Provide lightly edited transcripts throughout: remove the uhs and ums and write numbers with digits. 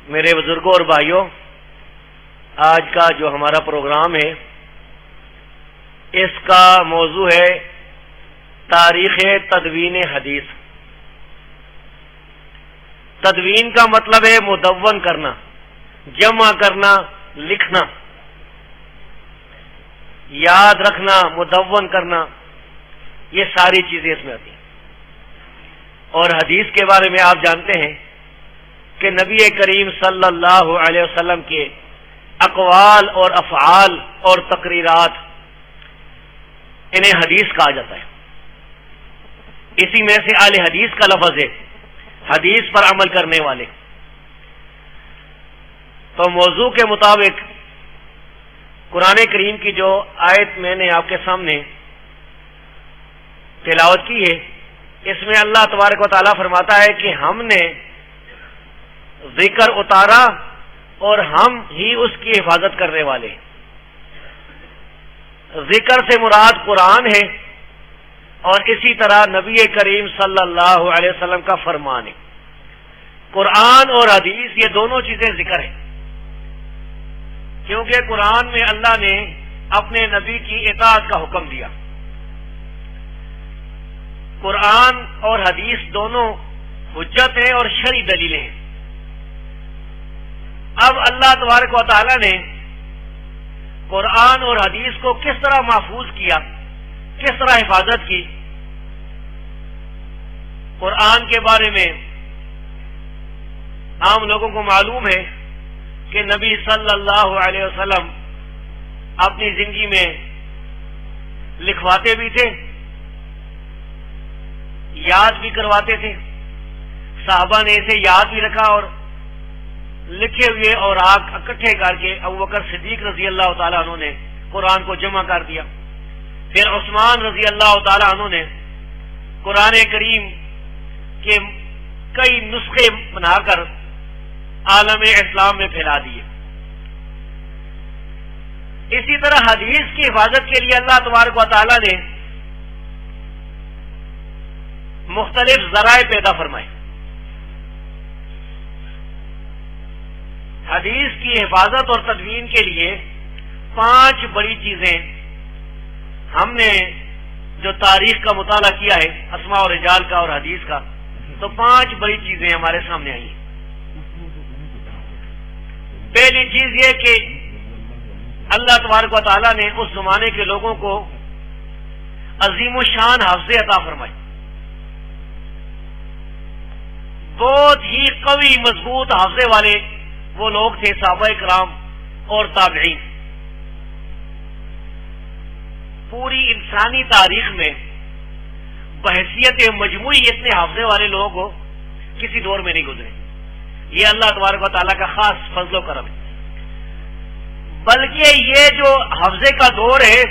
میرے بزرگوں اور بھائیوں، آج کا جو ہمارا پروگرام ہے اس کا موضوع ہے تاریخ تدوین حدیث۔ تدوین کا مطلب ہے مدون کرنا، جمع کرنا، لکھنا، یاد رکھنا، مدون کرنا، یہ ساری چیزیں اس میں آتی ہیں۔ اور حدیث کے بارے میں آپ جانتے ہیں کہ نبی کریم صلی اللہ علیہ وسلم کے اقوال اور افعال اور تقریرات انہیں حدیث کہا جاتا ہے۔ اسی میں سے اہل حدیث کا لفظ ہے، حدیث پر عمل کرنے والے۔ تو موضوع کے مطابق قرآن کریم کی جو آیت میں نے آپ کے سامنے تلاوت کی ہے، اس میں اللہ تبارک و تعالیٰ فرماتا ہے کہ ہم نے ذکر اتارا اور ہم ہی اس کی حفاظت کرنے والے ہیں۔ ذکر سے مراد قرآن ہے اور اسی طرح نبی کریم صلی اللہ علیہ وسلم کا فرمان ہے۔ قرآن اور حدیث یہ دونوں چیزیں ذکر ہیں، کیونکہ قرآن میں اللہ نے اپنے نبی کی اطاعت کا حکم دیا۔ قرآن اور حدیث دونوں حجت ہیں اور شرعی دلیلیں ہیں۔ اب اللہ تبارک و تعالی نے قرآن اور حدیث کو کس طرح محفوظ کیا، کس طرح حفاظت کی؟ قرآن کے بارے میں عام لوگوں کو معلوم ہے کہ نبی صلی اللہ علیہ وسلم اپنی زندگی میں لکھواتے بھی تھے، یاد بھی کرواتے تھے۔ صحابہ نے اسے یاد بھی رکھا اور لکھے ہوئے اوراق اکٹھے کر کے ابوبکر صدیق رضی اللہ تعالیٰ عنہ نے قرآن کو جمع کر دیا۔ پھر عثمان رضی اللہ تعالیٰ عنہ نے قرآن کریم کے کئی نسخے بنا کر عالم اسلام میں پھیلا دیے۔ اسی طرح حدیث کی حفاظت کے لیے اللہ تبارک و تعالیٰ نے مختلف ذرائع پیدا فرمائے۔ حدیث کی حفاظت اور تدوین کے لیے 5 بڑی چیزیں ہم نے جو تاریخ کا مطالعہ کیا ہے، اسماء اور رجال کا اور حدیث کا، تو 5 بڑی چیزیں ہمارے سامنے آئی ہیں۔ پہلی چیز یہ کہ اللہ تبارک و تعالیٰ نے اس زمانے کے لوگوں کو عظیم الشان حافظے عطا فرمائے۔ بہت ہی قوی مضبوط حافظے والے وہ لوگ تھے، صحابہ کرام اور تابعین۔ پوری انسانی تاریخ میں بحیثیت مجموعی اتنے حافظے والے لوگ کسی دور میں نہیں گزرے۔ یہ اللہ تبارک و تعالیٰ کا خاص فضل و کرم ہے۔ بلکہ یہ جو حفظے کا دور ہے،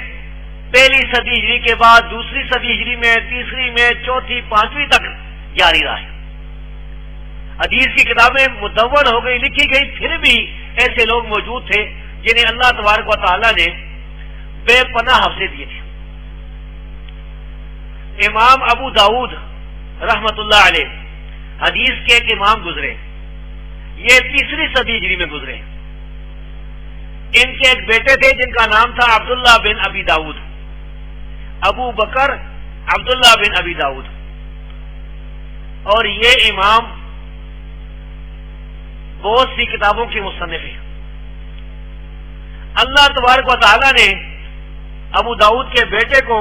پہلی صدی ہجری کے بعد دوسری صدی ہجری میں، تیسری میں، چوتھی، 5ویں تک جاری رہا ہے۔ حدیث کی کتابیں مدون ہو گئی، لکھی گئی، پھر بھی ایسے لوگ موجود تھے جنہیں اللہ تبارک و تعالیٰ نے بے پناہ حفظے دیے تھے۔ امام ابو داؤد رحمت اللہ علیہ حدیث کے ایک امام گزرے، یہ تیسری صدی ہجری میں گزرے۔ ان کے ایک بیٹے تھے جن کا نام تھا عبداللہ بن ابی داؤد، ابو بکر عبداللہ بن ابی داؤد، اور یہ امام بہت سی کتابوں کے مصنف ہیں۔ اللہ تبارک و تعالیٰ نے ابو داؤد کے بیٹے کو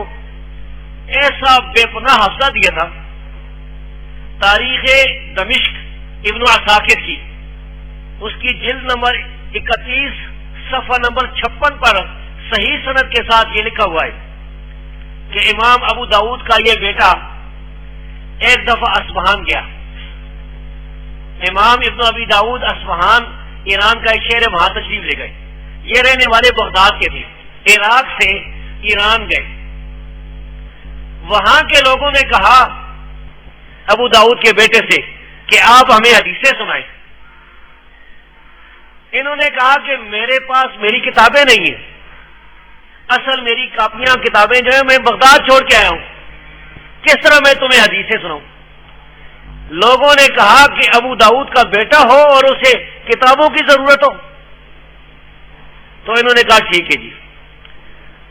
ایسا بے پناہ حفظہ دیا تھا۔ تاریخ دمشق ابن عساکر کی اس کی جلد نمبر 31 صفحہ نمبر 56 پر صحیح سند کے ساتھ یہ لکھا ہوا ہے کہ امام ابو داؤد کا یہ بیٹا ایک دفعہ اصفہان گیا۔ امام ابن ابی داؤد اصفہان ایران کا ایک شہر ہے، وہاں تشریف لے گئے۔ یہ رہنے والے بغداد کے تھے، عراق سے ایران گئے۔ وہاں کے لوگوں نے کہا ابو داؤد کے بیٹے سے کہ آپ ہمیں حدیثیں سنائیں۔ انہوں نے کہا کہ میرے پاس میری کتابیں نہیں ہیں، اصل میری کاپیاں کتابیں جو ہیں میں بغداد چھوڑ کے آیا ہوں، کس طرح میں تمہیں حدیثیں سناؤں؟ لوگوں نے کہا کہ ابو داؤد کا بیٹا ہو اور اسے کتابوں کی ضرورت ہو؟ تو انہوں نے کہا ٹھیک ہے جی.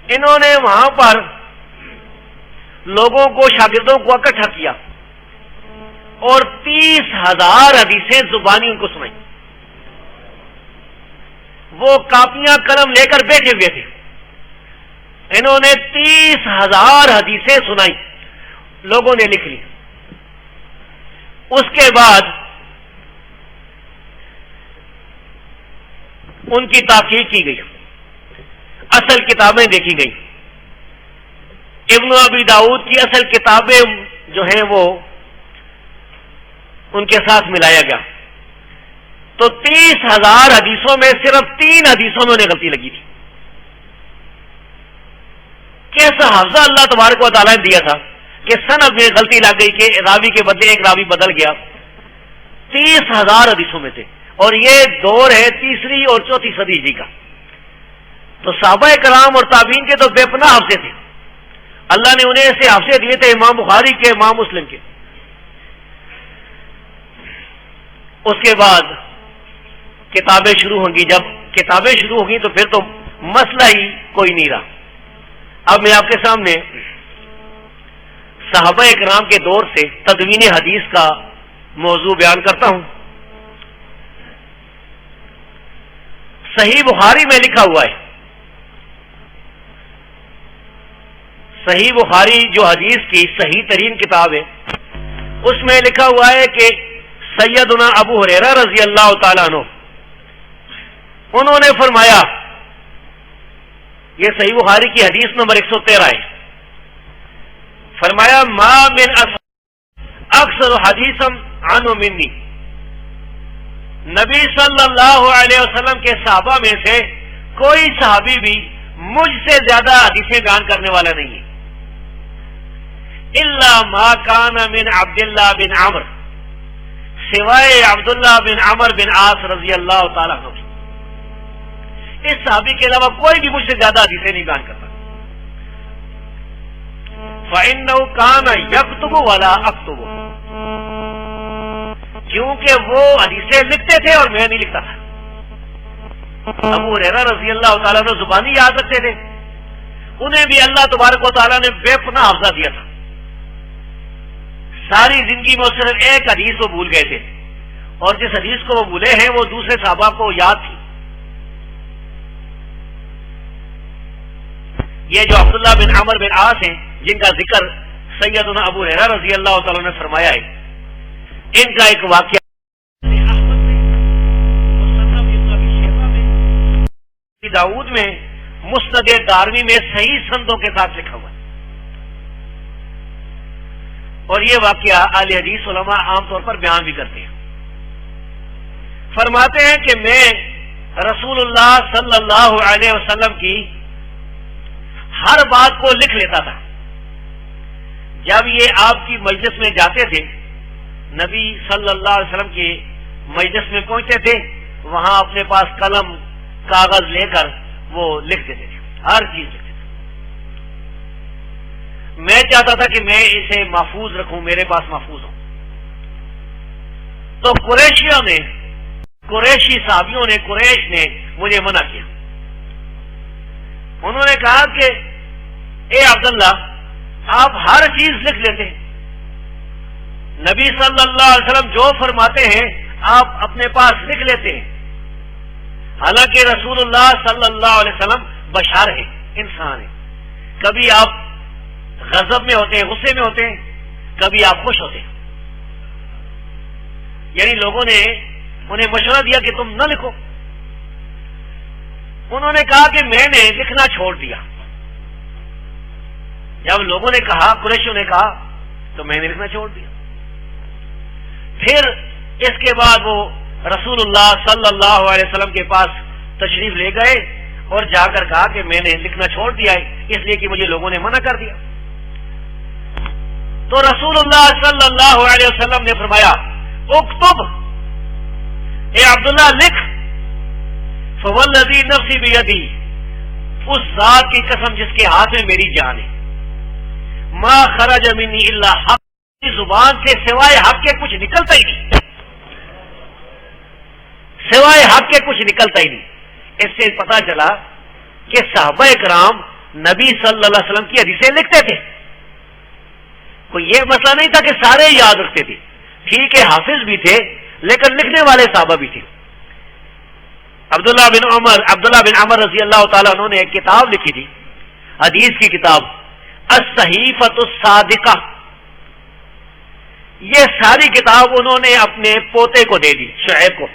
انہوں نے وہاں پر لوگوں کو، شاگردوں کو اکٹھا کیا اور 30,000 حدیثیں زبانی ان کو سنائی. وہ کاپیاں قلم لے کر بیٹھے ہوئے تھے. انہوں نے 30,000 حدیثیں سنائی، لوگوں نے لکھ لی. اس کے بعد ان کی تحقیق کی گئی، اصل کتابیں دیکھی گئی. ابن ابی داؤد کی اصل کتابیں جو ہیں وہ ان کے ساتھ ملایا گیا تو 30,000 حدیثوں میں صرف 3 حدیثوں میں انہیں غلطی لگی تھی. کیسا حافظہ اللہ تبارک و تعالیٰ نے دیا تھا کہ سند میں غلطی لگ گئی کہ راوی کے بدلے ایک راوی بدل گیا. 30,000 حدیثوں میں تھے، اور یہ دور ہے 3ری اور 4تھی صدی ہجری کا. تو صحابہ کرام اور تابعین کے تو بے پناہ حافظے تھے. اللہ نے انہیں ایسے حافظے دیے تھے، امام بخاری کے، امام مسلم کے. اس کے بعد کتابیں شروع ہوں گی. جب کتابیں شروع ہوں گی تو پھر تو مسئلہ ہی کوئی نہیں رہا. اب میں آپ کے سامنے صحابہ کرام کے دور سے تدوین حدیث کا موضوع بیان کرتا ہوں. صحیح بخاری میں لکھا ہوا ہے، صحیح بخاری جو حدیث کی صحیح ترین کتاب ہے، اس میں لکھا ہوا ہے کہ سیدنا ابو ہریرہ رضی اللہ تعالیٰ عنہ انہوں نے فرمایا، یہ صحیح بخاری کی حدیث نمبر 113 ہے، فرمایا ما من اکثر حدیثا عنہ منی. نبی صلی اللہ علیہ وسلم کے صحابہ میں سے کوئی صحابی بھی مجھ سے زیادہ حدیثیں بیان کرنے والا نہیں ہے، الا ما کان من عبداللہ بن عمر، سوائے عبداللہ بن عمر بن عاص رضی اللہ تعالیٰ عنہ. اس صحابی کے علاوہ کوئی بھی مجھ سے زیادہ حدیثیں نہیں بیان کرتا. فإنه كان يكتب ولا أكتب، کیونکہ وہ حدیثیں لکھتے تھے اور میں نہیں لکھتا تھا. ابو ہریرہ رضی اللہ تعالیٰ نے زبانی یاد رکھتے تھے، انہیں بھی اللہ تبارک و تعالیٰ نے بے پناہ حافظہ دیا تھا. ساری زندگی میں صرف ایک حدیث وہ بھول گئے تھے، اور جس حدیث کو وہ بھولے ہیں وہ دوسرے صحابہ کو یاد تھی. یہ جو عبداللہ بن عمر بن عاص ہیں جن کا ذکر سیدنا ابو ہریرہ رضی اللہ تعالیٰ نے فرمایا ہے، ان کا ایک واقعہ داؤد میں، مسند دارمی میں صحیح سندوں کے ساتھ لکھا ہوا ہے. اور یہ واقعہ اہل حدیث علماء عام طور پر بیان بھی کرتے ہیں. فرماتے ہیں کہ میں رسول اللہ صلی اللہ علیہ وسلم کی ہر بات کو لکھ لیتا تھا. جب یہ آپ کی مجلس میں جاتے تھے، نبی صلی اللہ علیہ وسلم کے مجلس میں پہنچتے تھے، وہاں اپنے پاس قلم کاغذ لے کر وہ لکھ دیتے تھے، ہر چیز لکھتے تھے. میں چاہتا تھا کہ میں اسے محفوظ رکھوں، میرے پاس محفوظ ہوں. تو قریشیوں نے، قریشی صحابیوں نے، قریش نے مجھے منع کیا. انہوں نے کہا کہ اے عبداللہ، آپ ہر چیز لکھ لیتے ہیں، نبی صلی اللہ علیہ وسلم جو فرماتے ہیں آپ اپنے پاس لکھ لیتے ہیں. حالانکہ رسول اللہ صلی اللہ علیہ وسلم بشر ہے، انسان ہے. کبھی آپ غضب میں ہوتے ہیں، غصے میں ہوتے ہیں، کبھی آپ خوش ہوتے ہیں. یعنی لوگوں نے انہیں مشورہ دیا کہ تم نہ لکھو. انہوں نے کہا کہ میں نے لکھنا چھوڑ دیا. جب لوگوں نے کہا، قریشیوں نے کہا، تو میں نے لکھنا چھوڑ دیا. پھر اس کے بعد وہ رسول اللہ صلی اللہ علیہ وسلم کے پاس تشریف لے گئے اور جا کر کہا کہ میں نے لکھنا چھوڑ دیا ہے، اس لیے کہ مجھے لوگوں نے منع کر دیا. تو رسول اللہ صلی اللہ علیہ وسلم نے فرمایا، اکتب، اے عبداللہ لکھ. فوالذی نفسی بیدی، اس ذات کی قسم جس کے ہاتھ میں میری جان ہے، ما خرج منی الا حق، کی زبان سے سوائے حق کے کچھ نکلتا ہی نہیں، سوائے حق کے کچھ نکلتا ہی نہیں۔ اس سے پتا چلا کہ صحابہ کرام نبی صلی اللہ علیہ وسلم کی حدیثیں لکھتے تھے۔ کوئی یہ مسئلہ نہیں تھا کہ سارے یاد رکھتے تھے، ٹھیک ہے حافظ بھی تھے لیکن لکھنے والے صحابہ بھی تھے۔ عبداللہ بن عمر رضی اللہ تعالیٰ عنہ نے ایک کتاب لکھی تھی، حدیث کی کتاب الصحیفۃ الصادقہ۔ یہ ساری کتاب انہوں نے اپنے پوتے کو دے دی، شعیب کو،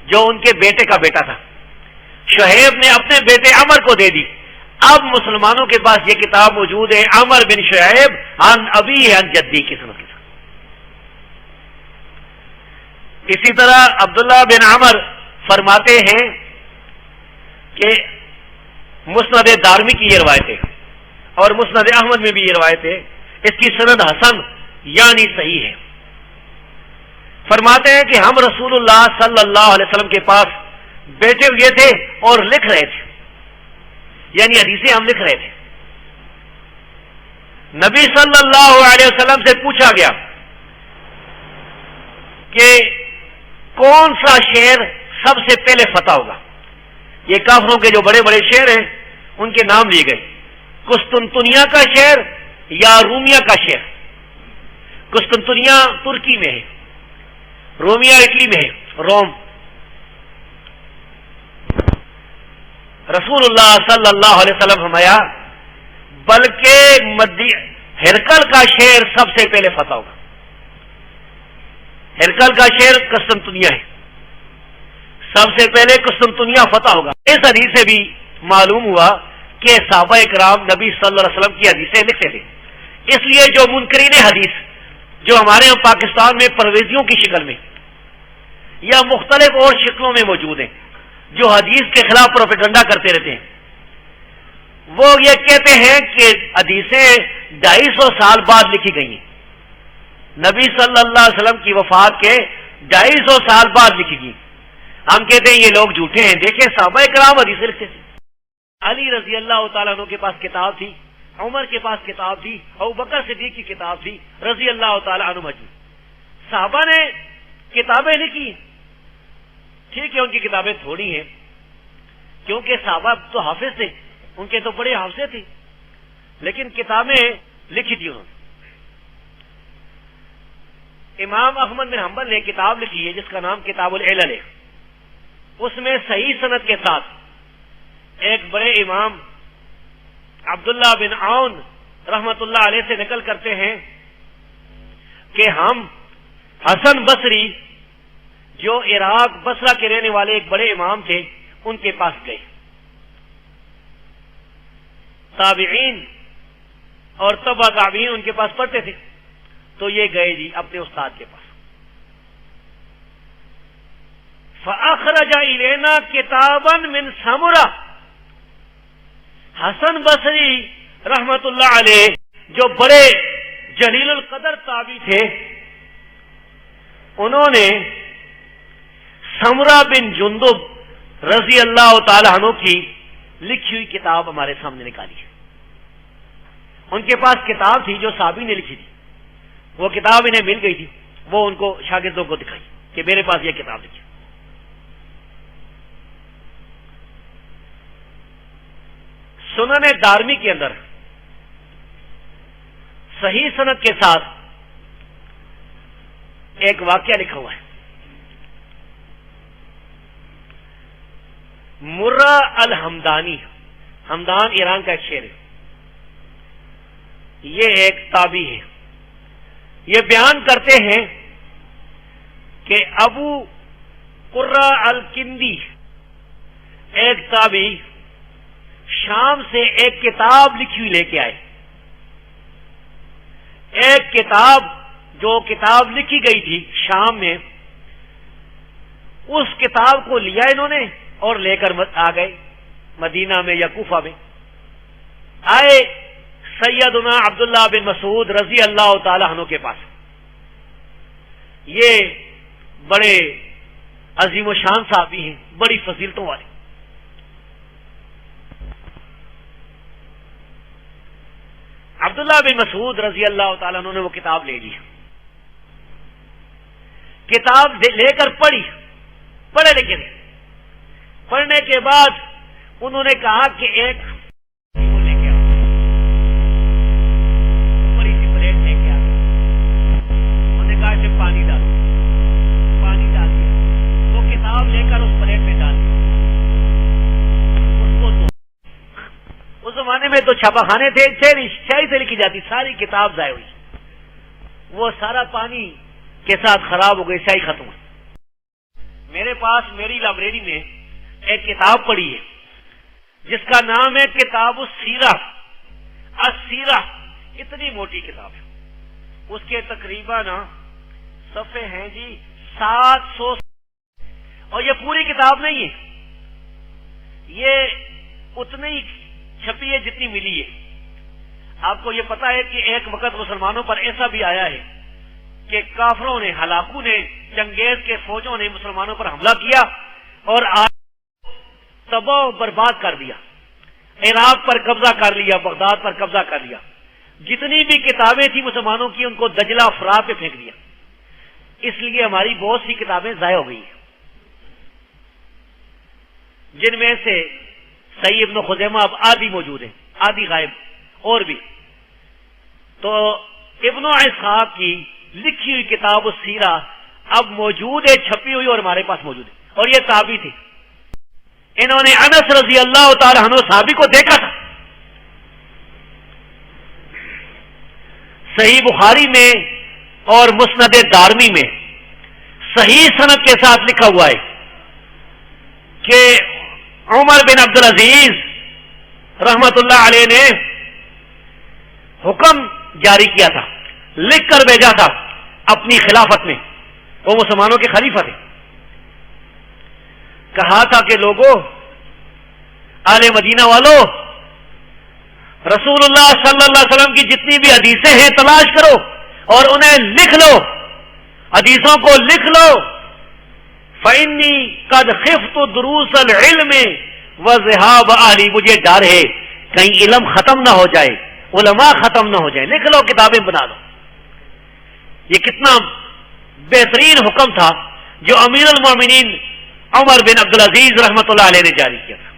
جو ان کے بیٹے کا بیٹا تھا۔ شعیب نے اپنے بیٹے عمر کو دے دی۔ اب مسلمانوں کے پاس یہ کتاب موجود ہے، عمر بن شعیب عن ابی عن جدی کی سند کے ساتھ۔ اسی طرح عبداللہ بن عمر فرماتے ہیں کہ مسند دارمی کی یہ روایت ہے اور مسند احمد میں بھی یہ روایت ہے، اس کی سند حسن یعنی صحیح ہے۔ فرماتے ہیں کہ ہم رسول اللہ صلی اللہ علیہ وسلم کے پاس بیٹھے ہوئے تھے اور لکھ رہے تھے، یعنی حدیثیں ہم لکھ رہے تھے۔ نبی صلی اللہ علیہ وسلم سے پوچھا گیا کہ کون سا شہر سب سے پہلے فتح ہوگا؟ یہ کافروں کے جو بڑے بڑے شہر ہیں ان کے نام لیے گئے، قسطنطنیہ کا شہر یا رومیہ کا شہر۔ قسطنطنیہ ترکی میں ہے، رومیہ اٹلی میں ہے، روم۔ رسول اللہ صلی اللہ علیہ وسلم فرمایا بلکہ ہرکل کا شہر سب سے پہلے فتح ہوگا۔ ہرکل کا شہر قسطنطنیہ ہے، سب سے پہلے قسطنطنیہ فتح ہوگا۔ اس حدیث سے بھی معلوم ہوا کہ صحابہ کرام نبی صلی اللہ علیہ وسلم کی حدیثیں لکھتے تھے۔ اس لیے جو منکرین حدیث جو ہمارے یہاں پاکستان میں پرویزیوں کی شکل میں یا مختلف اور شکلوں میں موجود ہیں، جو حدیث کے خلاف پروپیگنڈا کرتے رہتے ہیں، وہ یہ کہتے ہیں کہ حدیثیں 250 سال بعد لکھی گئی ہیں، نبی صلی اللہ علیہ وسلم کی وفات کے 250 سال بعد لکھی گئی۔ ہم کہتے ہیں یہ لوگ جھوٹے ہیں، دیکھیں صحابہ کرام حدیثیں لکھتے تھے۔ علی رضی اللہ تعالیٰ عنہ کے پاس کتاب تھی، عمر کے پاس کتاب تھی، ابوبکر صدیق کی کتاب تھی رضی اللہ تعالیٰ عنہ مجمعین۔ صحابہ نے کتابیں لکھی، ٹھیک ہے ان کی کتابیں تھوڑی ہیں کیونکہ صحابہ تو حافظ تھے، ان کے تو بڑے حافظ تھے، لیکن کتابیں لکھی تھی انہوں نے۔ امام احمد بن حنبل نے کتاب لکھی ہے جس کا نام کتاب العلل ہے۔ اس میں صحیح سند کے ساتھ ایک بڑے امام عبداللہ بن عون رحمت اللہ علیہ سے نقل کرتے ہیں کہ ہم حسن بصری جو عراق بصرہ کے رہنے والے ایک بڑے امام تھے ان کے پاس گئے۔ تابعین اور تبع تابعین ان کے پاس پڑھتے تھے، تو یہ گئے جی اپنے استاد کے پاس۔ فَأَخْرَجَ إِلَيْنَا كِتَابًا مِنْ سَمُرَةٍ۔ حسن بصری رحمت اللہ علیہ جو بڑے جلیل القدر تابعی تھے، انہوں نے سمرہ بن جندب رضی اللہ تعالی عنہ کی لکھی ہوئی کتاب ہمارے سامنے نکالی ہے۔ ان کے پاس کتاب تھی جو صحابی نے لکھی تھی، وہ کتاب انہیں مل گئی تھی، وہ ان کو شاگردوں کو دکھائی کہ میرے پاس یہ کتاب لکھی۔ سنن دارمی کے اندر صحیح سند کے ساتھ ایک واقعہ لکھا ہوا ہے۔ مرہ الحمدانی، ہمدان ایران کا ایک شہر ہے، یہ ایک تابعی ہے۔ یہ بیان کرتے ہیں کہ ابو قرہ الکندی ایک تابعی شام سے ایک کتاب لکھی ہوئی لے کے آئے۔ ایک کتاب جو کتاب لکھی گئی تھی شام میں، اس کتاب کو لیا انہوں نے اور لے کر آ گئے مدینہ میں یا کوفہ میں۔ آئے سیدنا عبداللہ بن مسعود رضی اللہ تعالی عنہ کے پاس۔ یہ بڑے عظیم و شان صحابی ہیں، بڑی فضیلتوں والے۔ عبداللہ بن مسعود رضی اللہ تعالیٰ عنہ نے وہ کتاب لے لی، کتاب لے کر پڑھی پڑھے لکھے تھے. پڑھنے کے بعد انہوں نے کہا کہ ایک وہ لے کے آؤ, بڑی سی پلیٹ لے کے آ. انہوں نے کہا اسے پانی ڈالو. پانی ڈال دیا, وہ کتاب لے کر اس پلیٹ میں ڈال دی. اس کو تو اس زمانے میں تو چھاپا خانے تھے, شہری سے لکھی جاتی, ساری کتاب ضائع ہوئی. وہ سارا پانی کے ساتھ خراب ہو گئی, سیاہی ختم ہوئی. میرے پاس میری لائبریری میں ایک کتاب پڑھی ہے جس کا نام ہے کتاب السیرہ. السیرہ اتنی موٹی کتاب ہے, اس کے تقریباً صفحے ہیں جی 700, اور یہ پوری کتاب نہیں ہے, یہ اتنی ہی چھپی ہے جتنی ملی ہے. آپ کو یہ پتا ہے کہ ایک وقت مسلمانوں پر ایسا بھی آیا ہے کہ کافروں نے, ہلاکو نے, چنگیز کے فوجوں نے مسلمانوں پر حملہ کیا اور تباہ و برباد کر دیا. عراق پر قبضہ کر لیا, بغداد پر قبضہ کر لیا. جتنی بھی کتابیں تھیں مسلمانوں کی ان کو دجلہ فرات پہ پھینک دیا. اس لیے ہماری بہت سی کتابیں ضائع ہو گئی ہیں, جن میں سے صحیح ابن خزیمہ اب آدھی موجود ہیں, آدھی غائب, اور بھی. تو ابن اسحاق کی لکھی ہوئی کتاب السیرہ اب موجود ہے, چھپی ہوئی, اور ہمارے پاس موجود ہے. اور یہ تابعی تھے, انہوں نے انس رضی اللہ تعالی عنہ صحابی کو دیکھا تھا. صحیح بخاری میں اور مسند دارمی میں صحیح سند کے ساتھ لکھا ہوا ہے کہ عمر بن عبد العزیز رحمت اللہ علیہ نے حکم جاری کیا تھا, لکھ کر بھیجا تھا اپنی خلافت میں, وہ مسلمانوں کے خلیفہ تھے. کہا تھا کہ لوگوں, آل مدینہ والو, رسول اللہ صلی اللہ علیہ وسلم کی جتنی بھی حدیثیں ہیں تلاش کرو اور انہیں لکھ لو, حدیثوں کو لکھ لو. فإنی قد خفت دروس العلم وذهاب اہلی, مجھے ڈر ہے کہیں علم ختم نہ ہو جائے, علماء ختم نہ ہو جائے, لکھ لو, کتابیں بنا لو. یہ کتنا بہترین حکم تھا جو امیر المومنین عمر بن عبد العزیز رحمت اللہ علیہ نے جاری کیا تھا.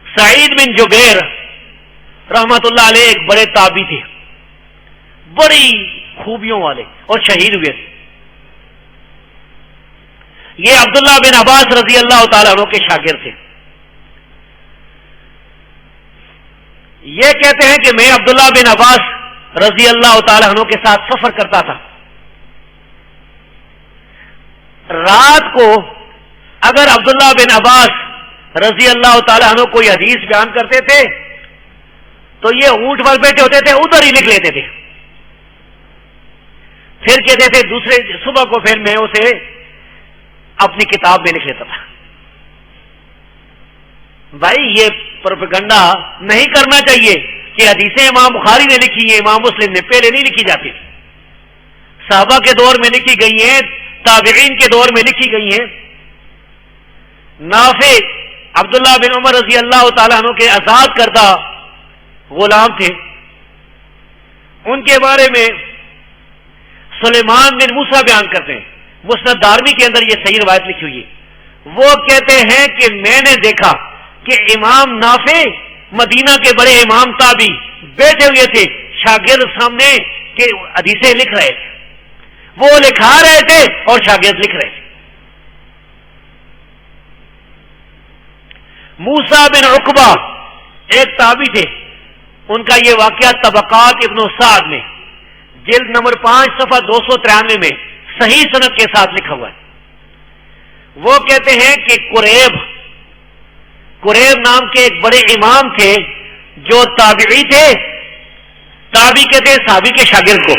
سعید بن جبیر رحمت اللہ علیہ ایک بڑے تابعی تھے, بڑی خوبیوں والے, اور شہید ہوئے تھے. یہ عبداللہ بن عباس رضی اللہ تعالیٰ عنہ کے شاگرد تھے. یہ کہتے ہیں کہ میں عبداللہ بن عباس رضی اللہ تعالیٰ عنہ کے ساتھ سفر کرتا تھا. رات کو اگر عبداللہ بن عباس رضی اللہ تعالیٰ عنہ کوئی حدیث بیان کرتے تھے تو یہ اونٹ پر بیٹھے ہوتے تھے, ادھر ہی لکھ لیتے تھے. پھر کہتے تھے دوسرے صبح کو پھر میں اسے اپنی کتاب میں لکھ لیتا تھا. بھائی یہ پروپیگنڈا نہیں کرنا چاہیے کہ حدیثیں امام بخاری نے لکھی ہیں, امام مسلم نے, پہلے نہیں لکھی جاتی. صحابہ کے دور میں لکھی گئی ہیں, تابعین کے دور میں لکھی گئی ہیں. نافع عبداللہ بن عمر رضی اللہ تعالیٰ عنہ کے آزاد کردہ غلام تھے, ان کے بارے میں سلیمان بن موسیٰ بیان کرتے ہیں, مسند دارمی کے اندر یہ صحیح روایت لکھی ہوئی ہے. وہ کہتے ہیں کہ میں نے دیکھا کہ امام نافع مدینہ کے بڑے امام تابعی بیٹھے ہوئے تھے, شاگرد سامنے کے حدیثیں لکھ رہے تھے, وہ لکھا رہے تھے اور شاگرد لکھ رہے تھے. موسیٰ بن عقبہ ایک تابعی تھے, ان کا یہ واقعہ طبقات ابن سعد میں جلد نمبر 5 صفحہ 293 میں صحیح سند کے ساتھ لکھا ہوا ہے. وہ کہتے ہیں کہ قریب نام کے ایک بڑے امام تھے جو تابعی تھے. تابعی کہتے ہیں صحابی کے شاگرد کو.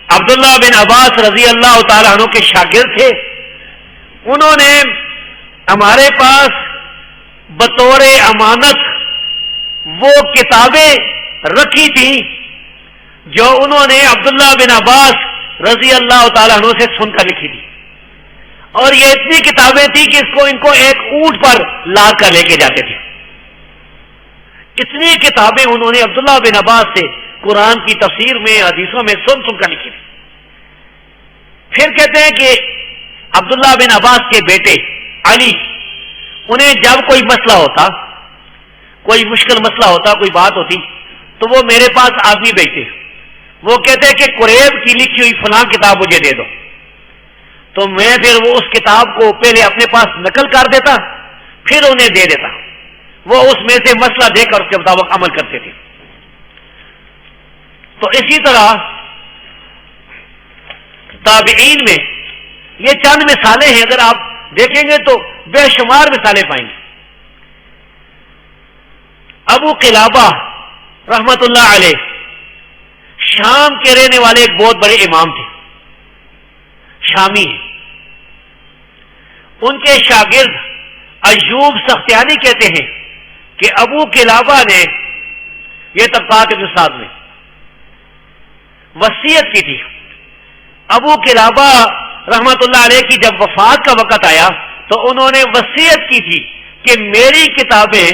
عبداللہ بن عباس رضی اللہ تعالیٰ عنہ کے شاگرد تھے. انہوں نے ہمارے پاس بطور امانت وہ کتابیں رکھی تھیں جو انہوں نے عبداللہ بن عباس رضی اللہ تعالیٰ عنہ سے سن کر لکھی تھی. اور یہ اتنی کتابیں تھیں کہ ان کو ایک اونٹ پر لاد کر لے کے جاتے تھے. اتنی کتابیں انہوں نے عبداللہ بن عباس سے قرآن کی تفسیر میں, حدیثوں میں سن کر لکھی تھی. پھر کہتے ہیں کہ عبداللہ بن عباس کے بیٹے علی، انہیں جب کوئی مسئلہ ہوتا، کوئی مشکل مسئلہ ہوتا، کوئی بات ہوتی، تو وہ میرے پاس آدمی بھیجتے، وہ کہتے کہ قریب کی لکھی ہوئی فلاں کتاب مجھے دے دو، تو میں پھر وہ اس کتاب کو پہلے اپنے پاس نقل کر دیتا، پھر انہیں دے دیتا، وہ اس میں سے مسئلہ دے کر اس کے مطابق عمل کرتے تھے۔ تو اسی طرح تابعین میں یہ چند مثالیں ہیں، اگر آپ دیکھیں گے تو بے شمار مثالیں پائیں گے۔ ابو قلابہ رحمت اللہ علیہ شام کے رہنے والے ایک بہت بڑے امام تھے، شامی ہیں۔ ان کے شاگرد ایوب سختیانی کہتے ہیں کہ ابو قلابہ نے، یہ طبقات ابن سعد میں، وصیت کی تھی۔ ابو قلابہ رحمت اللہ علیہ کی جب وفات کا وقت آیا تو انہوں نے وصیت کی تھی کہ میری کتابیں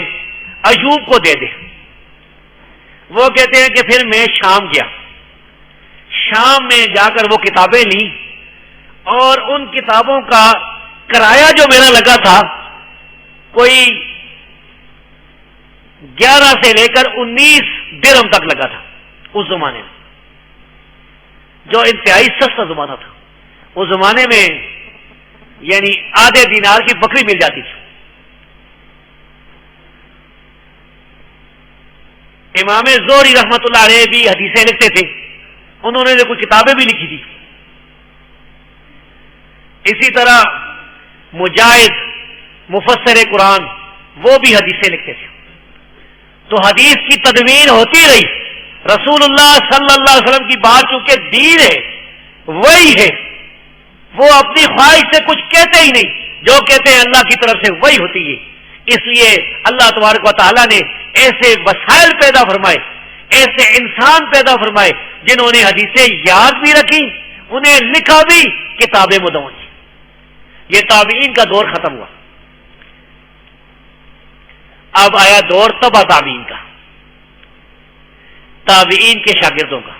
ایوب کو دے دے۔ وہ کہتے ہیں کہ پھر میں شام گیا، شام میں جا کر وہ کتابیں لیں، اور ان کتابوں کا کرایہ جو میرا لگا تھا کوئی 11 سے لے کر 19 درہم تک لگا تھا اس زمانے میں، جو انتہائی سستا زمانہ تھا۔ اس زمانے میں یعنی آدھے دینار کی بکری مل جاتی تھی۔ امام زہری رحمت اللہ علیہ بھی حدیثیں لکھتے تھے، انہوں نے کوئی کتابیں بھی لکھی تھی۔ اسی طرح مجاہد مفسر قرآن، وہ بھی حدیثیں لکھتے تھے۔ تو حدیث کی تدوین ہوتی رہی۔ رسول اللہ صلی اللہ علیہ وسلم کی بات چونکہ دین ہے، وہی ہے، وہ اپنی خواہش سے کچھ کہتے ہی نہیں، جو کہتے ہیں اللہ کی طرف سے وہی ہوتی ہے۔ اس لیے اللہ تبارک و تعالیٰ نے ایسے وسائل پیدا فرمائے، ایسے انسان پیدا فرمائے جنہوں نے حدیثیں یاد بھی رکھی، انہیں لکھا بھی، کتابیں مدون کی۔ یہ تابعین کا دور ختم ہوا، اب آیا دور تبع تابعین کا، تابعین کے شاگردوں کا۔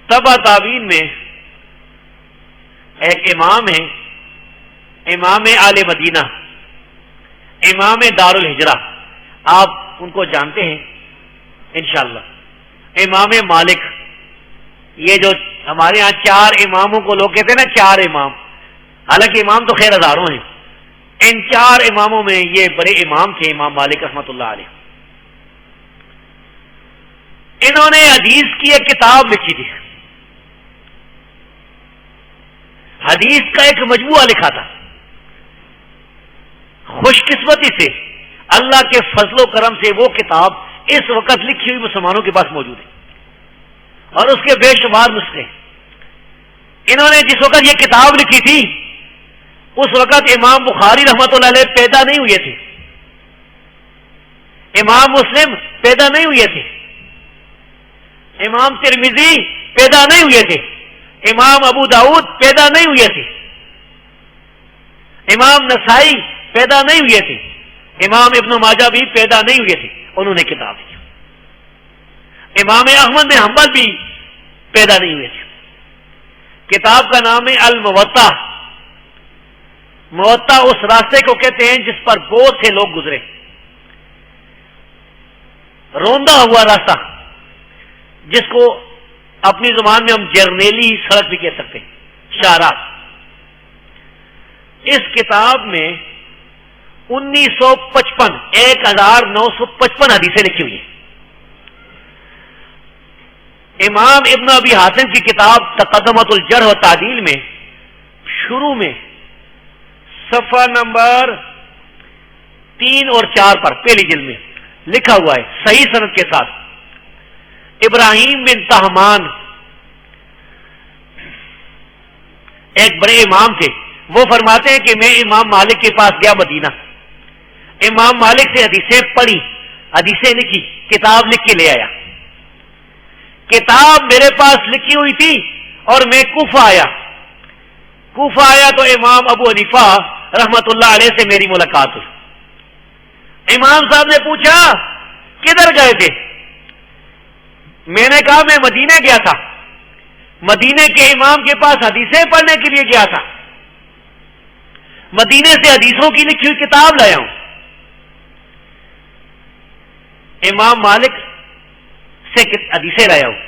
تبع تابعین میں ایک امام ہے، امام آل مدینہ، امام دار الہجرہ، آپ ان کو جانتے ہیں انشاءاللہ۔ امام مالک، یہ جو ہمارے ہاں 4 اماموں کو لوگ کہتے ہیں نا 4 امام، حالانکہ امام تو خیر ہزاروں ہیں، ان 4 اماموں میں یہ بڑے امام تھے، امام مالک رحمت اللہ علیہ۔ انہوں نے حدیث کی ایک کتاب لکھی تھی، حدیث کا ایک مجموعہ لکھا تھا۔ خوش قسمتی سے اللہ کے فضل و کرم سے وہ کتاب اس وقت لکھی ہوئی مسلمانوں کے پاس موجود ہے، اور اس کے بے شمار نسخے۔ انہوں نے جس وقت یہ کتاب لکھی تھی اس وقت امام بخاری رحمت اللہ علیہ پیدا نہیں ہوئے تھے، امام مسلم پیدا نہیں ہوئے تھے، امام ترمذی پیدا نہیں ہوئے تھے، امام ابو داؤد پیدا نہیں ہوئے تھے، امام نسائی پیدا نہیں ہوئے تھے، امام ابن ماجہ بھی پیدا نہیں ہوئے تھے، انہوں نے کتاب لکھی۔ امام احمد بن حنبل بھی پیدا نہیں ہوئے تھے۔ کتاب کا نام ہے الموطا۔ موطا اس راستے کو کہتے ہیں جس پر بہت سے لوگ گزرے، روندا ہوا راستہ، جس کو اپنی زبان میں ہم جرنیلی سڑک بھی کہہ سکتے ہیں، شاہراہ۔ اس کتاب میں 1955 حدیثیں لکھی ہوئی ہیں۔ امام ابن ابی حاتم کی کتاب تقدمۃ الجرح و تعدیل میں شروع میں صفحہ نمبر 3 اور 4 پر پہلی جلد میں لکھا ہوا ہے صحیح سند کے ساتھ، ابراہیم بن طہمان ایک بڑے امام تھے، وہ فرماتے ہیں کہ میں امام مالک کے پاس گیا مدینہ، امام مالک سے حدیثیں پڑھی، حدیثیں لکھی، کتاب لکھ کے لے آیا۔ کتاب میرے پاس لکھی ہوئی تھی اور میں کوفہ آیا تو امام ابو حنیفہ رحمت اللہ علیہ سے میری ملاقات ہوئی۔ امام صاحب نے پوچھا کدھر گئے تھے؟ میں نے کہا میں مدینے گیا تھا۔ مدینے کے امام کے پاس حدیثیں پڑھنے کے لیے گیا تھا، مدینے سے حدیثوں کی لکھی ہوئی کتاب لایا ہوں. امام مالک سے حدیثیں لایا ہوں.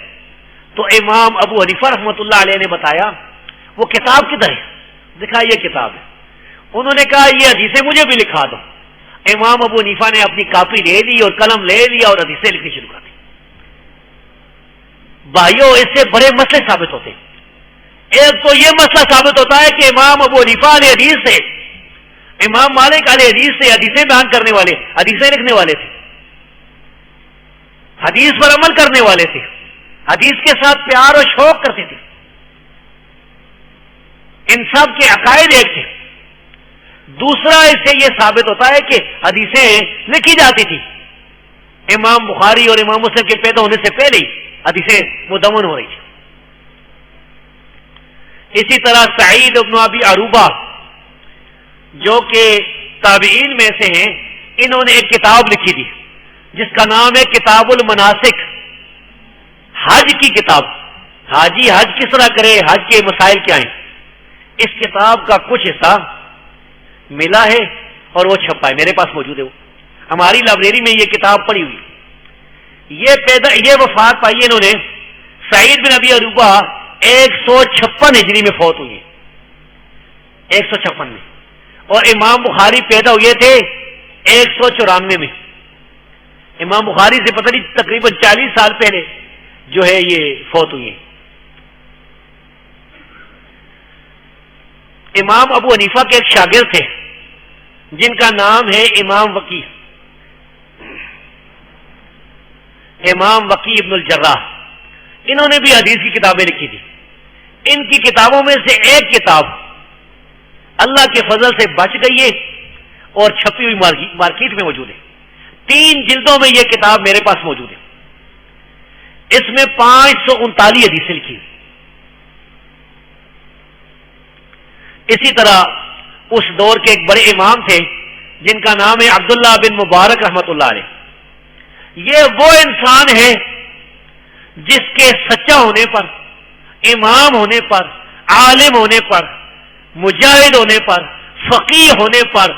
تو امام ابو حنیفہ رحمۃ اللہ علیہ نے بتایا وہ کتاب کدھر ہے؟ دکھا یہ کتاب ہے. انہوں نے کہا یہ حدیثیں مجھے بھی لکھا دو. امام ابو حنیفہ نے اپنی کاپی لے لی اور قلم لے لیا اور حدیثیں لکھنی شروع کر دی. بھائیوں، اس سے بڑے مسئلے ثابت ہوتے ہیں. ایک تو یہ مسئلہ ثابت ہوتا ہے کہ امام ابو حنیفہ علیہ حدیث سے، امام مالک علیہ حدیث سے حدیثیں بیان کرنے والے، حدیثیں لکھنے والے تھے، حدیث پر عمل کرنے والے تھے، حدیث کے ساتھ پیار اور شوق کرتے تھے. ان سب کے عقائد ایک تھے. دوسرا اس سے یہ ثابت ہوتا ہے کہ حدیثیں لکھی جاتی تھی. امام بخاری اور امام مسلم کے پیدا ہونے سے پہلے ہی حدیثیں مدون ہو رہی تھی. اسی طرح سعید بن ابی عروبہ جو کہ تابعین میں سے ہیں، انہوں نے ایک کتاب لکھی تھی جس کا نام ہے کتاب المناسک، حج کی کتاب. حاجی حج کس طرح کرے، حج کے مسائل کیا ہیں. اس کتاب کا کچھ حصہ ملا ہے اور وہ چھپا ہے، میرے پاس موجود ہے. وہ ہماری لائبریری میں یہ کتاب پڑی ہوئی. یہ وفات پائی انہوں نے سعید بن ابی عروبہ 156 ہجری میں فوت ہوئی ہے، 156 میں. اور امام بخاری پیدا ہوئے تھے 194 میں. امام بخاری سے پتہ نہیں تقریباً 40 سال پہلے جو ہے یہ فوت ہوئی ہیں. امام ابو حنیفہ کے ایک شاگرد تھے جن کا نام ہے امام وکی، امام وکی ابن الجراح. انہوں نے بھی حدیث کی کتابیں لکھی تھی. ان کی کتابوں میں سے ایک کتاب اللہ کے فضل سے بچ گئی ہے اور چھپی ہوئی مارکیٹ میں موجود ہے. 3 جلدوں میں یہ کتاب میرے پاس موجود ہے. اس میں 539 حدیثیں لکھی ہوئی. اسی طرح اس دور کے ایک بڑے امام تھے جن کا نام ہے عبداللہ بن مبارک رحمۃ اللہ علیہ. یہ وہ انسان ہے جس کے سچا ہونے پر، امام ہونے پر، عالم ہونے پر، مجاہد ہونے پر، فقیہ ہونے پر،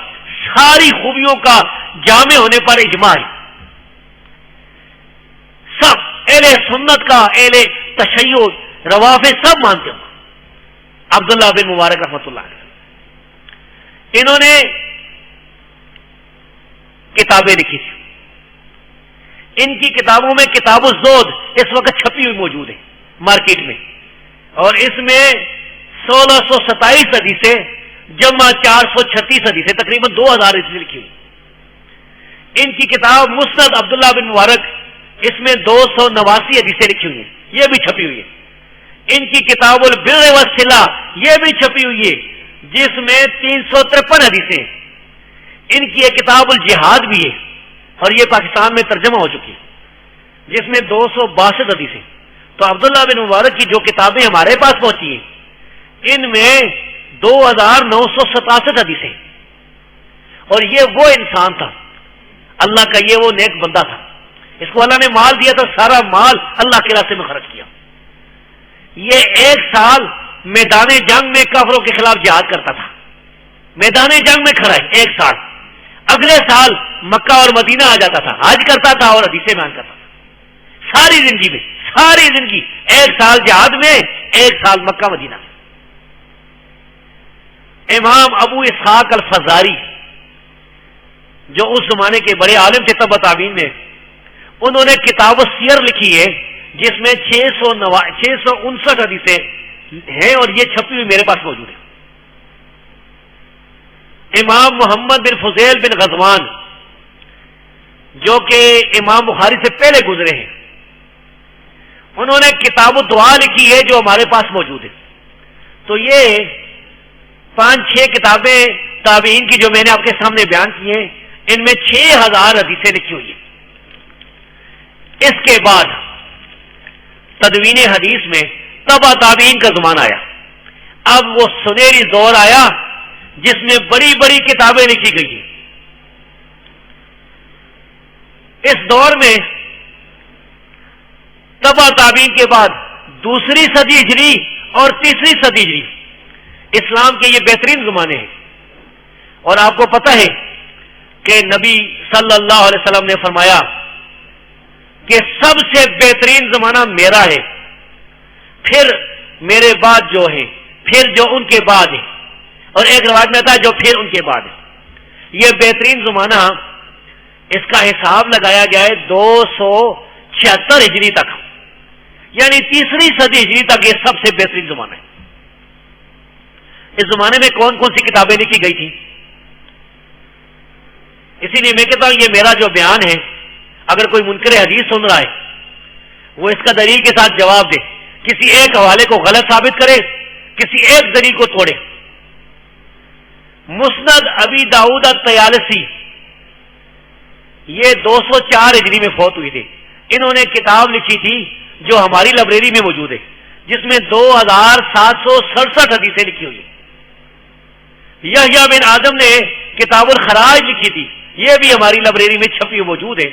ساری خوبیوں کا جامع ہونے پر اجماع ہے. سب اہل سنت کا، اہل تشیع، روافض سب مانتے ہوں. عبداللہ بن مبارک رحمۃ اللہ علیہ انہوں نے کتابیں لکھی تھی. ان کی کتابوں میں کتاب الزہد اس وقت چھپی ہوئی موجود ہے مارکیٹ میں، اور اس میں 1627 حدیثیں جمع 436 حدیثیں، تقریباً 2000 حدیثیں لکھی ہوئی. ان کی کتاب مسند عبداللہ بن مبارک، اس میں 289 حدیثیں لکھی ہوئی ہیں، یہ بھی چھپی ہوئی ہے. ان کی کتاب البر والصلہ یہ بھی چھپی ہوئی ہے جس میں 353 حدیثیں. ان کی ایک کتاب الجہاد بھی ہے اور یہ پاکستان میں ترجمہ ہو چکی ہے جس میں 262 حدیثیں. تو عبداللہ بن مبارک کی جو کتابیں ہمارے پاس پہنچی ہیں ان میں 2967 حدیثیں. اور یہ وہ انسان تھا اللہ کا، یہ وہ نیک بندہ تھا. اس کو اللہ نے مال دیا تھا، سارا مال اللہ کے راستے میں خرچ کیا. یہ 1 سال میدان جنگ میں کافروں کے خلاف جہاد کرتا تھا، میدان جنگ میں کھڑا ہے 1 سال. اگلے سال مکہ اور مدینہ آ جاتا تھا، حج کرتا تھا اور حدیثیں بیان کرتا تھا. ساری زندگی میں، ساری زندگی 1 سال جہاد میں، 1 سال مکہ مدینہ میں. امام ابو اسحاق الفزاری جو اس زمانے کے بڑے عالم تھے تبع تابعین میں، انہوں نے کتاب السیر لکھی ہے جس میں 659 حدیثیں ہیں اور یہ چھپی ہوئی میرے پاس موجود ہے. امام محمد بن فضیل بن غزوان جو کہ امام بخاری سے پہلے گزرے ہیں، انہوں نے کتاب الدعا لکھی ہے جو ہمارے پاس موجود ہے. تو یہ 5-6 کتابیں تابعین کی جو میں نے آپ کے سامنے بیان کی ہیں، ان میں 6000 حدیثیں لکھی ہوئی ہیں. اس کے بعد تدوین حدیث میں تبع تابعین کا زمانہ آیا. اب وہ سنہری دور آیا جس میں بڑی بڑی کتابیں لکھی گئی ہیں. اس دور میں تبع تابعین کے بعد دوسری صدی ہجری اور تیسری صدی ہجری اسلام کے یہ بہترین زمانے ہیں. اور آپ کو پتہ ہے کہ نبی صلی اللہ علیہ وسلم نے فرمایا کہ سب سے بہترین زمانہ میرا ہے، پھر میرے بعد جو ہے، پھر جو ان کے بعد ہے، اور ایک روایت میں آتا ہے جو پھر ان کے بعد ہے. یہ بہترین زمانہ، اس کا حساب لگایا گیا ہے 276 ہجری تک، یعنی تیسری صدی ہجری تک یہ سب سے بہترین زمانہ ہے. اس زمانے میں کون کون سی کتابیں لکھی گئی تھی؟ اسی لیے میں کہتا ہوں یہ میرا جو بیان ہے، اگر کوئی منکر حدیث سن رہا ہے وہ اس کا دلیل کے ساتھ جواب دے، کسی ایک حوالے کو غلط ثابت کرے، کسی ایک دلیل کو توڑے. مسند ابی داؤد الطیالسی یہ 204 ہجری میں فوت ہوئی تھی. انہوں نے کتاب لکھی تھی جو ہماری لائبریری میں موجود ہے، جس میں 2767 حدیثیں لکھی ہوئی. یحییٰ بن آدم نے کتاب الخراج لکھی تھی، یہ بھی ہماری لائبریری میں چھپی ہوئی موجود ہے،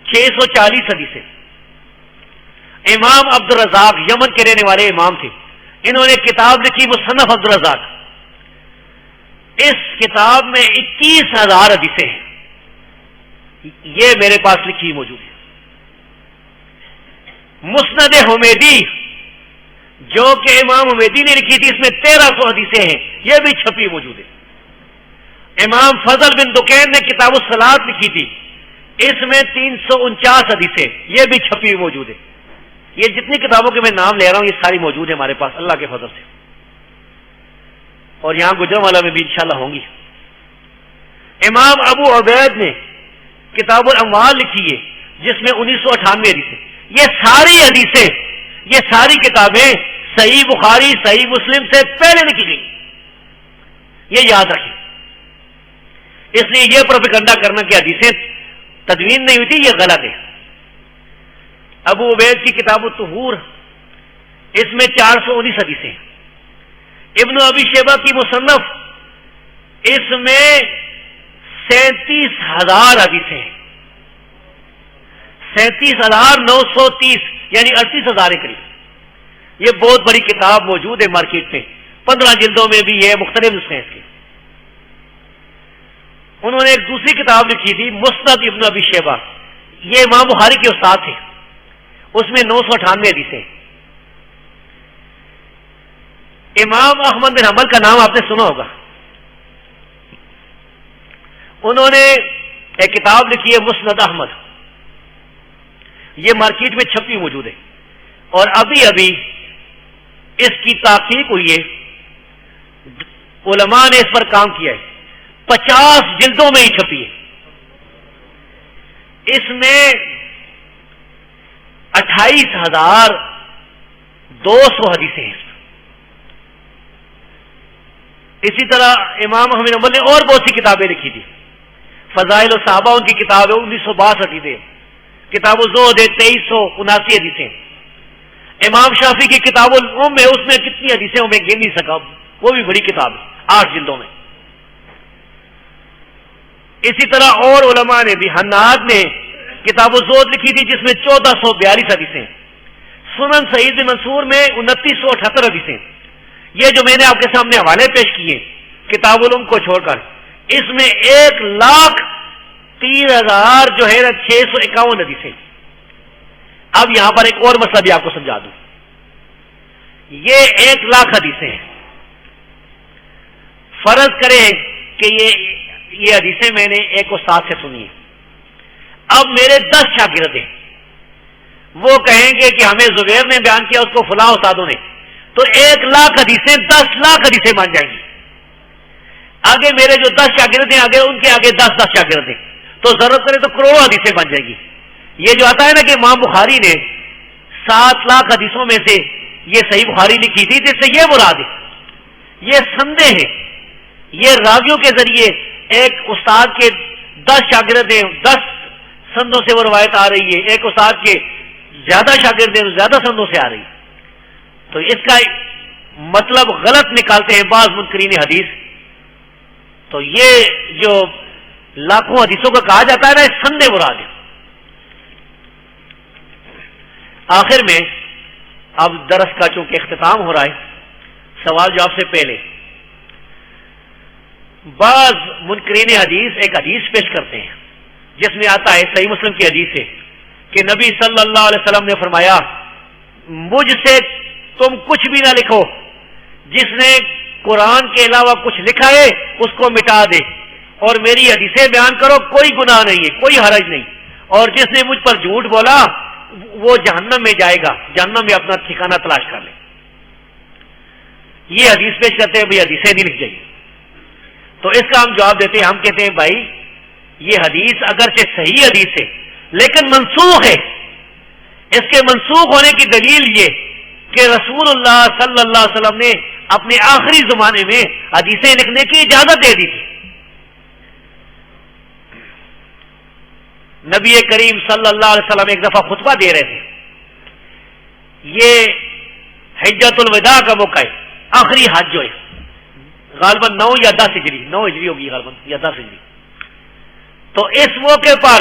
640 حدیثیں. امام عبد الرزاق یمن کے رہنے والے امام تھے، انہوں نے کتاب لکھی مصنف عبد الرزاق. اس کتاب میں 21,000 حدیثیں ہیں، یہ میرے پاس لکھی موجود ہے. مسند حمیدی جو کہ امام حمیدی نے لکھی تھی، اس میں 1300 حدیثیں ہیں، یہ بھی چھپی موجود ہے. امام فضل بن دکین نے کتاب الصلاۃ لکھی تھی، اس میں 349 حدیثیں، یہ بھی چھپی موجود ہے. یہ جتنی کتابوں کے میں نام لے رہا ہوں یہ ساری موجود ہے ہمارے پاس اللہ کے فضل سے، اور یہاں گجرانوالہ میں بھی انشاءاللہ ہوں گی. امام ابو عبید نے کتاب الاموال لکھی ہے، جس میں 1998 حدیثیں. یہ ساری حدیثیں، یہ ساری کتابیں صحیح بخاری صحیح مسلم سے پہلے لکھی گئی، یہ یاد رکھیں. اس لیے یہ پروپیگنڈا کرنا کہ حدیثیں تدوین نہیں ہوئی تھی، یہ غلط ہے. ابو عبید کی کتاب الطہور، اس میں 419 حدیثیں. ابن ابی شیبہ کی مصنف، اس میں 37,000 حدیثیں ہیں، 37,930 یعنی 38,000 کے قریب. یہ بہت بڑی کتاب موجود ہے مارکیٹ میں، 15 جلدوں میں بھی ہے، مختلف نسخے ہیں اس کے. انہوں نے ایک دوسری کتاب لکھی تھی مسند ابن ابی شیبہ، یہ امام بخاری کے استاد تھے، اس میں 998 حدیثیں. امام احمد بن حنبل کا نام آپ نے سنا ہوگا، انہوں نے ایک کتاب لکھی ہے مسند احمد، یہ مارکیٹ میں چھپی موجود ہے، اور ابھی ابھی اس کی تحقیق ہوئی ہے، علماء نے اس پر کام کیا ہے، 50 جلدوں میں ہی چھپی ہے. اس میں 28,200 حدیثیں ہیں. اسی طرح امام احمد بن حنبل نے اور بہت سی کتابیں لکھی تھی. فضائل الصحابہ ان کی کتاب ہے، 1962 حدیثیں. کتاب الزہد ہے، 2379 حدیثیں. امام شافعی کی کتاب الام ہے، اس میں کتنی حدیثیں میں گن نہیں سکا، وہ بھی بڑی کتاب ہے، 8 جلدوں میں. اسی طرح اور علماء نے بھی، حناد نے کتاب الزہد لکھی تھی جس میں 1442 حدیثیں. سنن سعید بن منصور میں 2978 حدیثیں. یہ جو میں نے آپ کے سامنے حوالے پیش کیے کتاب الام کو چھوڑ کر، اس میں 1,03,000 جو ہے 651 حدیثیں. اب یہاں پر ایک اور مسئلہ بھی آپ کو سمجھا دوں. یہ 1,00,000 حدیثیں ہیں. فرض کریں کہ یہ حدیثیں میں نے ایک استاد سے سنی ہے. اب میرے 10 شاگرد ہیں، وہ کہیں گے کہ ہمیں زبیر نے بیان کیا، اس کو فلاں استادوں نے، تو 1,00,000 حدیثیں 10,00,000 حدیثیں مان جائیں گی. آگے میرے جو 10 شاگرد ہیں، آگے ان کے آگے 10 شاگرد ہیں، تو ضرورت کرے تو کروڑوں حدیثیں بن جائیں گی. یہ جو آتا ہے نا کہ امام بخاری نے 7,00,000 حدیثوں میں سے یہ صحیح بخاری لکھی تھی، جس سے یہ مراد ہے. یہ سندے ہیں، یہ راویوں کے ذریعے ایک استاد کے 10 شاگرد ہیں، 10 سندوں سے وہ روایت آ رہی ہے، ایک استاد کے زیادہ شاگرد ہیں، زیادہ سندوں سے آ رہی ہے. تو اس کا مطلب غلط نکالتے ہیں بعض منکرین حدیث. تو یہ جو لاکھوں حدیثوں کو کہا جاتا ہے نا، یہ سندے مراد ہے. آخر میں اب درس کا چونکہ اختتام ہو رہا ہے، سوال جواب سے پہلے بعض منکرین حدیث ایک حدیث پیش کرتے ہیں جس میں آتا ہے، صحیح مسلم کی حدیث ہے کہ نبی صلی اللہ علیہ وسلم نے فرمایا مجھ سے تم کچھ بھی نہ لکھو، جس نے قرآن کے علاوہ کچھ لکھا ہے اس کو مٹا دے، اور میری حدیثیں بیان کرو، کوئی گناہ نہیں ہے، کوئی حرج نہیں، اور جس نے مجھ پر جھوٹ بولا وہ جہنم میں جائے گا، جہنم میں اپنا ٹھکانہ تلاش کر لے۔ یہ حدیث پیش کرتے ہیں، بھائی حدیثیں نہیں لکھ جائیے۔ تو اس کا ہم جواب دیتے ہیں، ہم کہتے ہیں بھائی یہ حدیث اگرچہ صحیح حدیث ہے لیکن منسوخ ہے۔ اس کے منسوخ ہونے کی دلیل یہ کہ رسول اللہ صلی اللہ علیہ وسلم نے اپنے آخری زمانے میں حدیثیں لکھنے کی اجازت دے دی تھی۔ نبی کریم صلی اللہ علیہ وسلم ایک دفعہ خطبہ دے رہے تھے، یہ حجۃ الوداع کا موقع ہے، آخری حج جو ہے، غالباً 9 یا 10 ہجری، 9 ہجری ہوگی غالباً یا 10 ہجری۔ تو اس موقع پر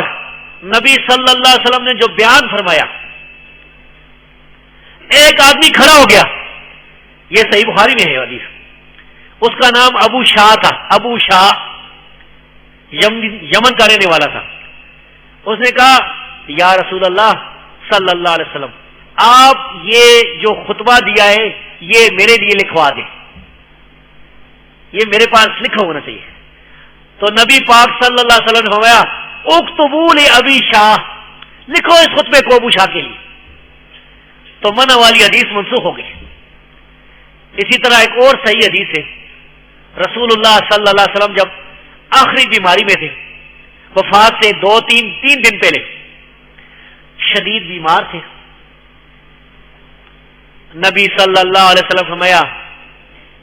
نبی صلی اللہ علیہ وسلم نے جو بیان فرمایا، ایک آدمی کھڑا ہو گیا، یہ صحیح بخاری میں ہے حدیث، اس کا نام ابو شاہ تھا، ابو شاہ یمن کا رہنے والا تھا۔ اس نے کہا یا رسول اللہ صلی اللہ علیہ وسلم، آپ یہ جو خطبہ دیا ہے یہ میرے لیے لکھوا دیں، یہ میرے پاس لکھا ہونا چاہیے۔ تو نبی پاک صلی اللہ علیہ وسلم نے فرمایا اکتبوا لابی شاہ، لکھو اس خطبے کو ابو شاہ کے لیے۔ تو منع والی حدیث منسوخ ہو گئی۔ اسی طرح ایک اور صحیح حدیث ہے، رسول اللہ صلی اللہ علیہ وسلم جب آخری بیماری میں تھے، وفات سے 2-3 دن پہلے، شدید بیمار تھے، نبی صلی اللہ علیہ وسلم فرمایا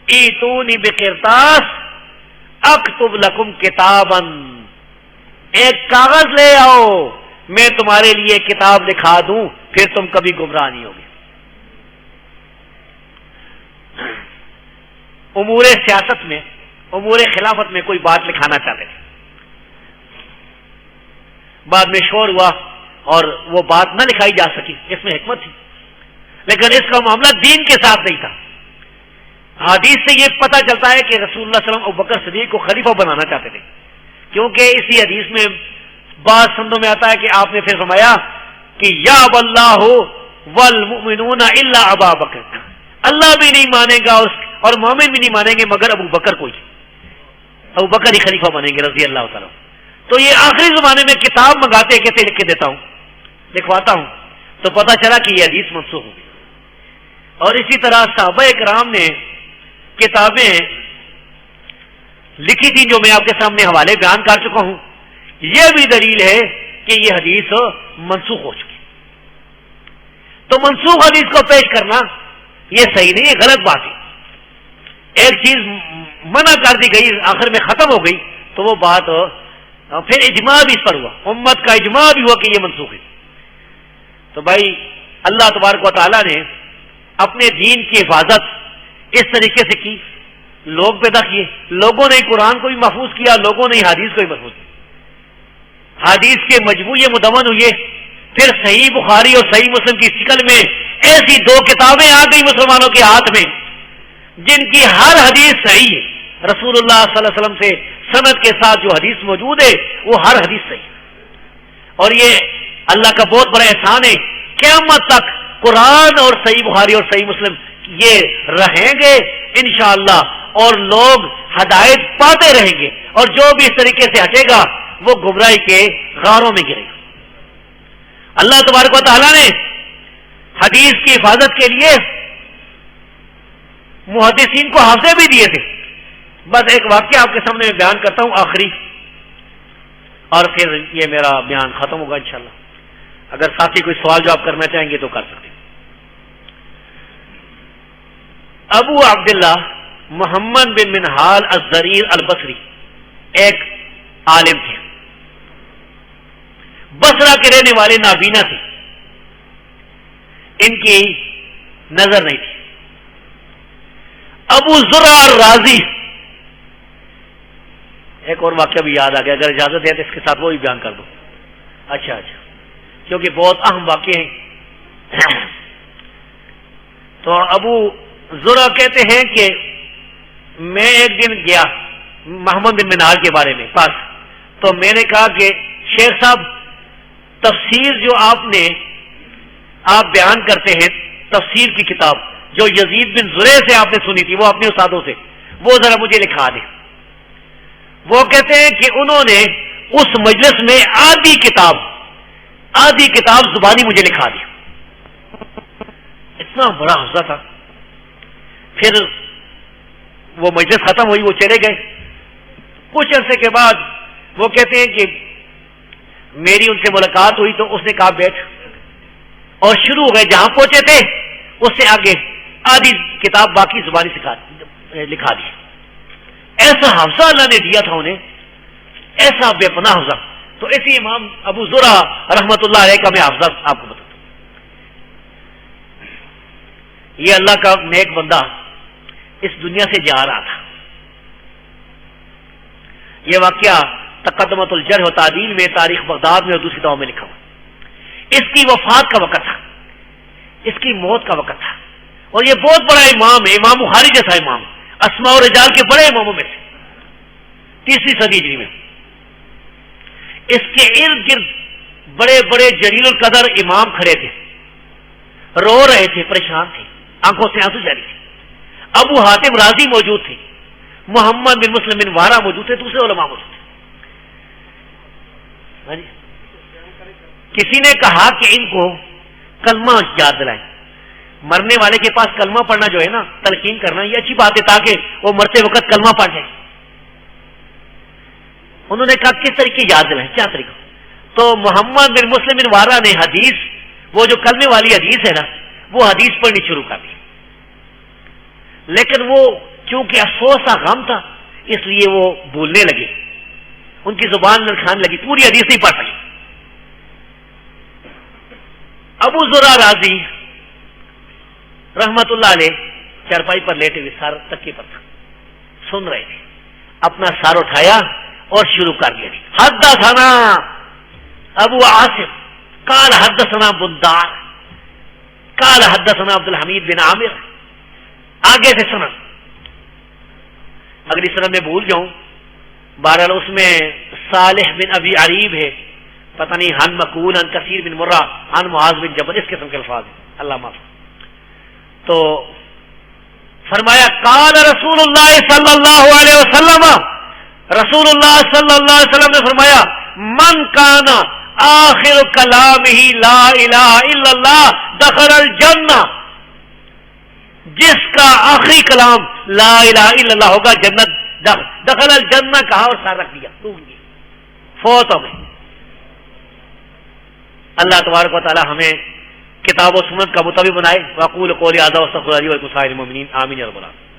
ایتونی بقرطاس اکتب لکم کتابا، ایک کاغذ لے آؤ میں تمہارے لیے کتاب لکھا دوں، پھر تم کبھی گمراہ نہیں ہوگے۔ امور سیاست میں، امور خلافت میں کوئی بات لکھانا چاہتے تھے، بعد میں شور ہوا اور وہ بات نہ لکھائی جا سکی، اس میں حکمت تھی، لیکن اس کا معاملہ دین کے ساتھ نہیں تھا۔ حدیث سے یہ پتہ چلتا ہے کہ رسول اللہ صلی اللہ علیہ وسلم ابوبکر صدیق کو خلیفہ بنانا چاہتے تھے، کیونکہ اسی حدیث میں بعض سندوں میں آتا ہے کہ آپ نے پھر فرمایا کہ یا اللہ والمؤمنون الا ابا بکر، اللہ بھی نہیں مانے گا اور مومن بھی نہیں مانیں گے مگر ابو بکر کو ہی، ابو بکر ہی خلیفہ بنیں گے رضی اللہ تعالیٰ۔ تو یہ آخری زمانے میں کتاب منگاتے کہتے لکھ کے دیتا ہوں، لکھواتا ہوں، تو پتہ چلا کہ یہ حدیث منسوخ ہو گئی۔ اور اسی طرح صحابہ کرام نے کتابیں لکھی تھی جو میں آپ کے سامنے حوالے بیان کر چکا ہوں، یہ بھی دلیل ہے کہ یہ حدیث منسوخ ہو چکی۔ تو منسوخ حدیث کو پیش کرنا یہ صحیح نہیں ہے، غلط بات ہے۔ ایک چیز منع کر دی گئی، آخر میں ختم ہو گئی، تو وہ بات پھر اجماع بھی اس پر ہوا، امت کا اجماع بھی ہوا کہ یہ منسوخ ہے۔ تو بھائی اللہ تبارک و تعالیٰ نے اپنے دین کی حفاظت اس طریقے سے کی، لوگ پیدا کیے، لوگوں نے قرآن کو بھی محفوظ کیا، لوگوں نے حدیث کو بھی محفوظ کیا، حدیث کے مجموعے مدون ہوئے، پھر صحیح بخاری اور صحیح مسلم کی شکل میں ایسی 2 کتابیں آ گئی مسلمانوں کے ہاتھ میں جن کی ہر حدیث صحیح ہے، رسول اللہ صلی اللہ علیہ وسلم سے سند کے ساتھ جو حدیث موجود ہے وہ ہر حدیث صحیح ہے۔ اور یہ اللہ کا بہت بڑا احسان ہے، قیامت تک قرآن اور صحیح بخاری اور صحیح مسلم یہ رہیں گے انشاءاللہ، اور لوگ ہدایت پاتے رہیں گے، اور جو بھی اس طریقے سے ہٹے گا وہ گمراہی کے غاروں میں گرے گا۔ اللہ تبارک و تعالیٰ نے حدیث کی حفاظت کے لیے محدثین کو حافظے بھی دیے تھے۔ بس ایک واقعہ آپ کے سامنے میں بیان کرتا ہوں آخری، اور پھر یہ میرا بیان ختم ہوگا انشاءاللہ۔ اگر ساتھی کوئی سوال جواب کرنا چاہیں گے تو کر سکتے ہیں۔ ابو عبداللہ محمد بن منہال الزریر البصری ایک عالم تھے، بصرہ کے رہنے والے، نابینا تھے، ان کی نظر نہیں تھی۔ ابو زرع الرازی، ایک اور واقعہ بھی یاد آ گیا، اگر اجازت ہے تو اس کے ساتھ وہ بھی بیان کر دو۔ اچھا کیونکہ بہت اہم واقعے ہیں۔ تو ابو زرع کہتے ہیں کہ میں ایک دن گیا محمد بن منہال کے بارے میں پاس، تو میں نے کہا کہ شیخ صاحب تفسیر جو آپ بیان کرتے ہیں، تفسیر کی کتاب جو یزید بن زریع سے آپ نے سنی تھی، وہ اپنے استادوں سے، وہ ذرا مجھے لکھا دیں۔ وہ کہتے ہیں کہ انہوں نے اس مجلس میں آدھی کتاب زبانی مجھے لکھا دی، اتنا بڑا حوصلہ تھا۔ پھر وہ مجلس ختم ہوئی، وہ چلے گئے۔ کچھ عرصے کے بعد وہ کہتے ہیں کہ میری ان سے ملاقات ہوئی تو اس نے کہا بیٹھ، اور شروع ہو گئے، جہاں پہنچے تھے اس سے آگے آدھی کتاب باقی زبانی لکھا دی۔ ایسا حافظہ اللہ نے دیا تھا انہیں، ایسا بے پناہ حافظہ۔ تو اسی امام ابو زرع رحمت اللہ علیہ کا میں حافظہ آپ کو بتاتا ہوں۔ یہ اللہ کا نیک بندہ اس دنیا سے جا رہا تھا۔ یہ واقعہ تقدمۃ الجرح و تعدیل میں، تاریخ بغداد میں اور دوسری کتابوں میں لکھا ہوا۔ اس کی وفات کا وقت تھا، اس کی موت کا وقت تھا، اور یہ بہت بڑا امام ہے، امام بخاری جیسا امام، اسماء و رجال کے بڑے اماموں میں سے، 3 صدی ہجری میں۔ اس کے ارد گرد بڑے بڑے جلیل القدر امام کھڑے تھے، رو رہے تھے، پریشان تھے، آنکھوں سے آنسو جاری تھے۔ ابو حاتم رازی موجود تھے، محمد بن مسلم بن وارا موجود تھے، دوسرے علماء موجود تھے۔ کسی نے کہا کہ ان کو کلمہ یاد دلائیں، مرنے والے کے پاس کلمہ پڑھنا جو ہے نا، تلقین کرنا، یہ اچھی بات ہے تاکہ وہ مرتے وقت کلمہ پڑھ جائے۔ انہوں نے کہا کس طریقے یاد دلائیں، کیا طریقہ؟ تو محمد بن مسلم بن وارا نے حدیث، وہ جو کلمے والی حدیث ہے نا، وہ حدیث پڑھنی شروع کر دی، لیکن وہ چونکہ افسوس تھا، غم تھا، اس لیے وہ بھولنے لگے، ان کی زبان لڑکھانے لگی، پوری حدیث نہیں پڑھ سکی۔ ابو زرع رازی رحمت اللہ علیہ چارپائی پر لیٹے ہوئے، سار تکیے پر تھا، سن رہے تھے، اپنا سار اٹھایا اور شروع کر دیا، حدثنا ابو عاصم قال حدثنا بندار قال حدثنا عبد الحمید بن عامر، آگے سے سنا، اگلی سنت میں بھول جاؤں، بہرحال اس میں صالح بن ابی عریب ہے، پتہ نہیں ہن مکون ان کثیر بن مرہ ان معاذ بن جبل، اس قسم کے الفاظ ہیں، اللہ معاف۔ تو فرمایا قال رسول اللہ صلی اللہ علیہ وسلم، رسول اللہ صلی اللہ علیہ وسلم نے فرمایا من کان آخر کلامہ لا الہ الا اللہ دخل الجنہ، جس کا آخری کلام لا الہ الا اللہ ہوگا جنت دخل الجنہ، کہا اور سار رکھ دیا، ڈوب گئی فوت ہو گئی۔ اللہ تبارک و تعالی ہمیں کتاب و سنت کا مطابق بنائے۔ وقول قولی ھذا واستغفر لي ولکم سائر المؤمنین، آمین یا رب العالمین۔